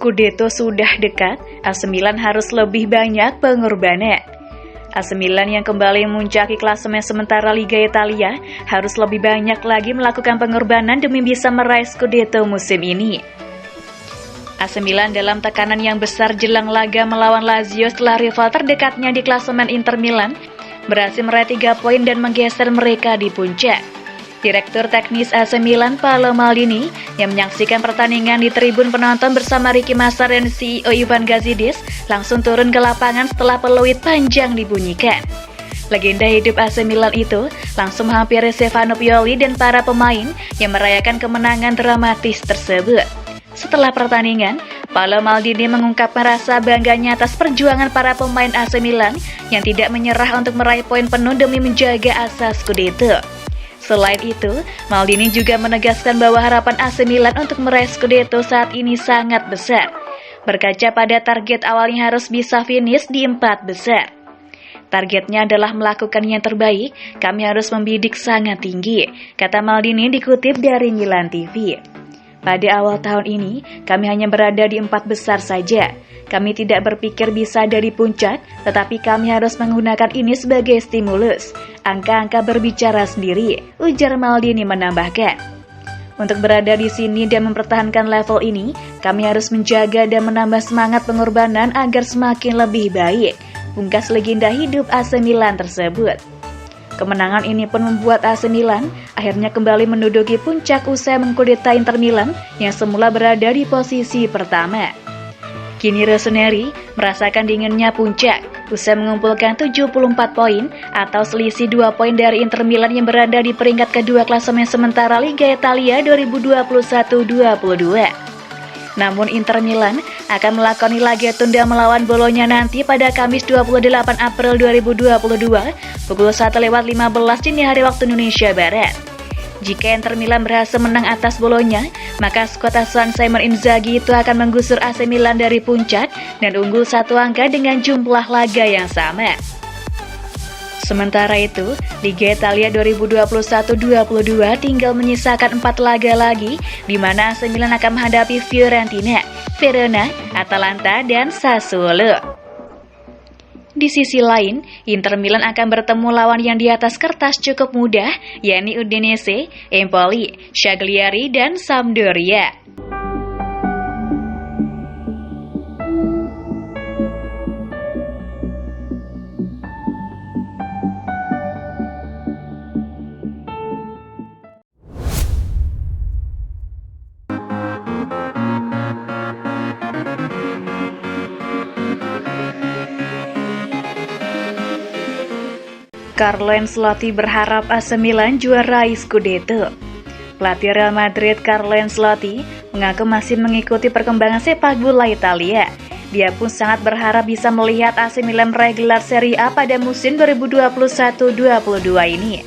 Scudetto sudah dekat, AC Milan harus lebih banyak pengorbanan. AC Milan yang kembali memuncaki klasemen sementara Liga Italia harus lebih banyak lagi melakukan pengorbanan demi bisa meraih Scudetto musim ini. AC Milan dalam tekanan yang besar jelang laga melawan Lazio setelah rival terdekatnya di klasemen Inter Milan berhasil meraih 3 poin dan menggeser mereka di puncak. Direktur teknis AC Milan, Paolo Maldini, yang menyaksikan pertandingan di tribun penonton bersama Ricky Massar dan CEO Ivan Gazidis, langsung turun ke lapangan setelah peluit panjang dibunyikan. Legenda hidup AC Milan itu langsung menghampiri Stefano Pioli dan para pemain yang merayakan kemenangan dramatis tersebut. Setelah pertandingan, Paolo Maldini mengungkapkan rasa bangganya atas perjuangan para pemain AC Milan yang tidak menyerah untuk meraih poin penuh demi menjaga asa Scudetto. Selain itu, Maldini juga menegaskan bahwa harapan AC Milan untuk meraih Scudetto saat ini sangat besar. Berkaca pada target awalnya harus bisa finish di 4 besar. Targetnya adalah melakukan yang terbaik, kami harus membidik sangat tinggi, kata Maldini dikutip dari Milan TV. Pada awal tahun ini, kami hanya berada di 4 besar saja. Kami tidak berpikir bisa dari puncak, tetapi kami harus menggunakan ini sebagai stimulus. Angka-angka berbicara sendiri, ujar Maldini menambahkan. Untuk berada di sini dan mempertahankan level ini, kami harus menjaga dan menambah semangat pengorbanan agar semakin lebih baik, pungkas legenda hidup AC Milan tersebut. Kemenangan ini pun membuat AC Milan akhirnya kembali menduduki puncak usai mengkudeta Inter Milan yang semula berada di posisi pertama. Kini Rossoneri merasakan dinginnya puncak usai mengumpulkan 74 poin atau selisih 2 poin dari Inter Milan yang berada di peringkat kedua klasemen sementara Liga Italia 2021-22. Namun Inter Milan akan melakoni laga tunda melawan Bologna nanti pada Kamis 28 April 2022 pukul 1:15 dini hari waktu Indonesia Barat. Jika Inter Milan berhasil menang atas Bologna, maka skuad asuhan Simone Inzaghi itu akan menggusur AC Milan dari puncak dan unggul 1 angka dengan jumlah laga yang sama. Sementara itu, Liga Italia 2021-22 tinggal menyisakan 4 laga lagi, di mana AC Milan akan menghadapi Fiorentina, Verona, Atalanta, dan Sassuolo. Di sisi lain, Inter Milan akan bertemu lawan yang di atas kertas cukup mudah, yakni Udinese, Empoli, Cagliari, dan Sampdoria. Carlo Ancelotti berharap AC Milan juarai Scudetto. Pelatih Real Madrid Carlo Ancelotti mengaku masih mengikuti perkembangan sepak bola Italia. Dia pun sangat berharap bisa melihat AC Milan meraih gelar Serie A pada musim 2021-22 ini.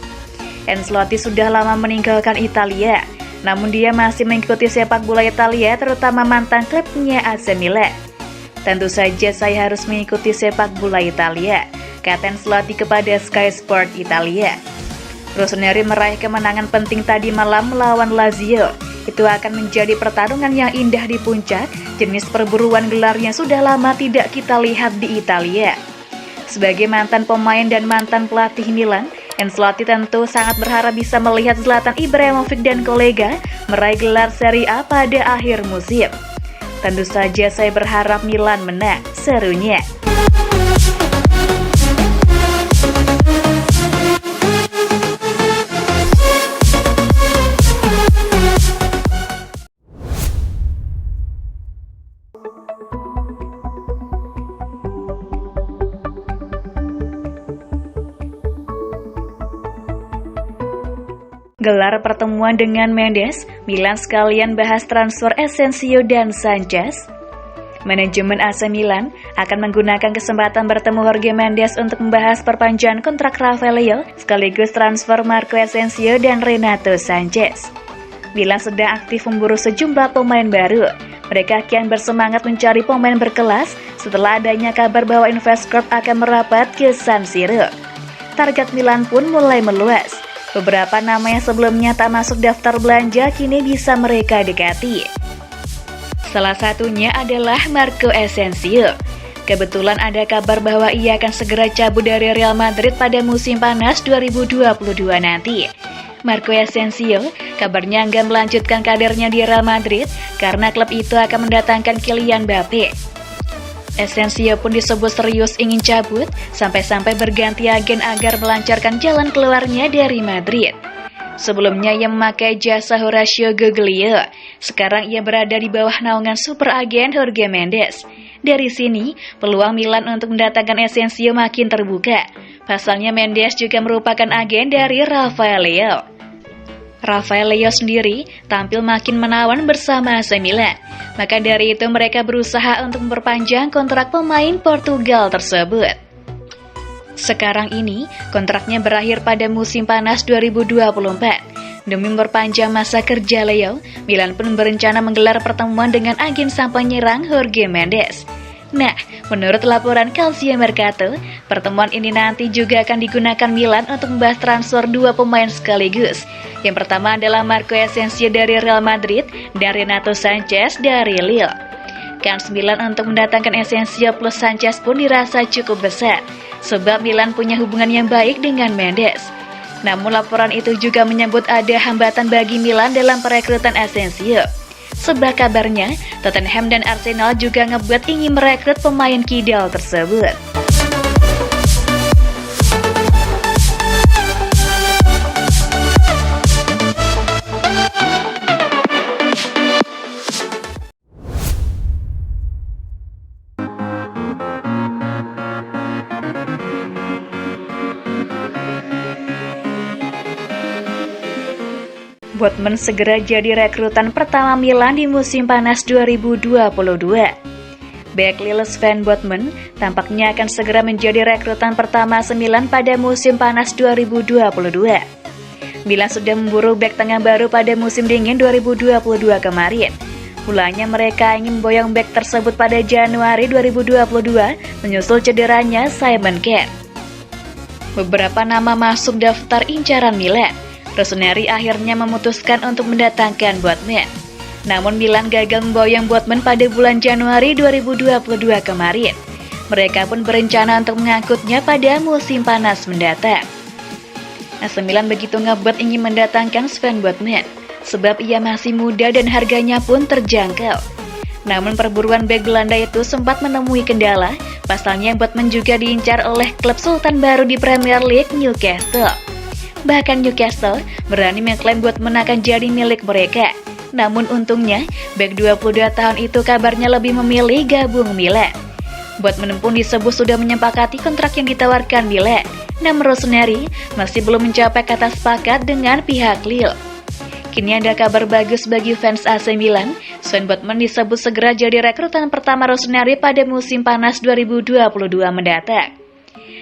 Ancelotti sudah lama meninggalkan Italia, namun dia masih mengikuti sepak bola Italia, terutama mantan klubnya AC Milan. Tentu saja saya harus mengikuti sepak bola Italia, kata Ancelotti kepada Sky Sport Italia. Rossoneri meraih kemenangan penting tadi malam melawan Lazio. Itu akan menjadi pertarungan yang indah di puncak, jenis perburuan gelar yang sudah lama tidak kita lihat di Italia. Sebagai mantan pemain dan mantan pelatih Milan, Ancelotti tentu sangat berharap bisa melihat Zlatan Ibrahimovic dan kolega meraih gelar Serie A pada akhir musim. Tentu saja saya berharap Milan menang, serunya. Gelar pertemuan dengan Mendes, Milan sekalian bahas transfer Asensio dan Sanchez. Manajemen AC Milan akan menggunakan kesempatan bertemu Jorge Mendes untuk membahas perpanjangan kontrak Rafael sekaligus transfer Marco Asensio dan Renato Sanchez. Milan sedang aktif memburu sejumlah pemain baru. Mereka kian bersemangat mencari pemain berkelas setelah adanya kabar bahwa Investcorp akan merapat ke San Siro. Target Milan pun mulai meluas. Beberapa nama yang sebelumnya tak masuk daftar belanja kini bisa mereka dekati. Salah satunya adalah Marco Asensio. Kebetulan ada kabar bahwa ia akan segera cabut dari Real Madrid pada musim panas 2022 nanti. Marco Asensio kabarnya enggan melanjutkan karirnya di Real Madrid karena klub itu akan mendatangkan Kylian Mbappe. Asensio pun disebut serius ingin cabut, sampai-sampai berganti agen agar melancarkan jalan keluarnya dari Madrid. Sebelumnya ia memakai jasa Horacio Guglielmo, sekarang ia berada di bawah naungan super agen Jorge Mendes. Dari sini, peluang Milan untuk mendatangkan Asensio makin terbuka. Pasalnya Mendes juga merupakan agen dari Rafael Leao. Rafael Leao sendiri tampil makin menawan bersama AC Milan. Maka dari itu mereka berusaha untuk memperpanjang kontrak pemain Portugal tersebut. Sekarang ini, kontraknya berakhir pada musim panas 2024. Demi memperpanjang masa kerja Leo, Milan pun berencana menggelar pertemuan dengan agen sang penyerang Jorge Mendes. Nah, menurut laporan Calcio Mercato, pertemuan ini nanti juga akan digunakan Milan untuk membahas transfer dua pemain sekaligus. Yang pertama adalah Marco Asensio dari Real Madrid dan Renato Sanchez dari Lille. Kans Milan untuk mendatangkan Asensio plus Sanchez pun dirasa cukup besar, sebab Milan punya hubungan yang baik dengan Mendes. Namun laporan itu juga menyebut ada hambatan bagi Milan dalam perekrutan Asensio. Sebab kabarnya, Tottenham dan Arsenal juga ngebuat ingin merekrut pemain kidal tersebut. Botman segera jadi rekrutan pertama Milan di musim panas 2022. Bek Lille Sven Botman tampaknya akan segera menjadi rekrutan pertama Milan pada musim panas 2022. Milan sudah memburu bek tengah baru pada musim dingin 2022 kemarin. Mulanya mereka ingin memboyong bek tersebut pada Januari 2022 menyusul cederanya Simon Kjær. Beberapa nama masuk daftar incaran Milan. Rossoneri akhirnya memutuskan untuk mendatangkan Botman. Namun Milan gagal memboyong Botman pada bulan Januari 2022 kemarin. Mereka pun berencana untuk mengangkutnya pada musim panas mendatang. AC Milan begitu ngebet ingin mendatangkan Sven Botman, sebab ia masih muda dan harganya pun terjangkau. Namun perburuan bek Belanda itu sempat menemui kendala, pasalnya Botman juga diincar oleh klub sultan baru di Premier League, Newcastle. Bahkan Newcastle berani mengklaim Botman akan jadi milik mereka. Namun untungnya, bek 22 tahun itu kabarnya lebih memilih gabung Milan. Botman pun disebut sudah menyepakati kontrak yang ditawarkan Milan. Namun Rossoneri masih belum mencapai kata sepakat dengan pihak Lille. Kini ada kabar bagus bagi fans AC Milan. Sven Botman disebut segera jadi rekrutan pertama Rossoneri pada musim panas 2022 mendatang.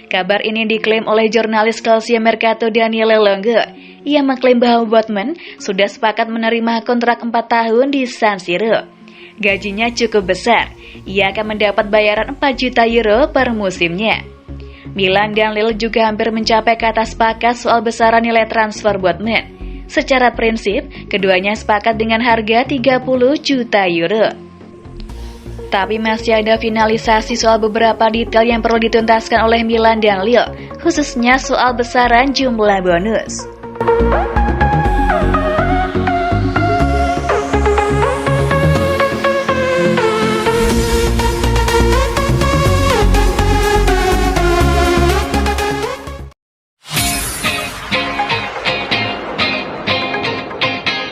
Kabar ini diklaim oleh jurnalis Calcio Mercato Daniele Longo. Ia mengklaim bahwa Botman sudah sepakat menerima kontrak 4 tahun di San Siro. Gajinya cukup besar, ia akan mendapat bayaran 4 juta euro per musimnya. Milan dan Lille juga hampir mencapai kata sepakat soal besaran nilai transfer Botman. Secara prinsip, keduanya sepakat dengan harga 30 juta euro. Tapi masih ada finalisasi soal beberapa detail yang perlu dituntaskan oleh Milan dan Lille, khususnya soal besaran jumlah bonus.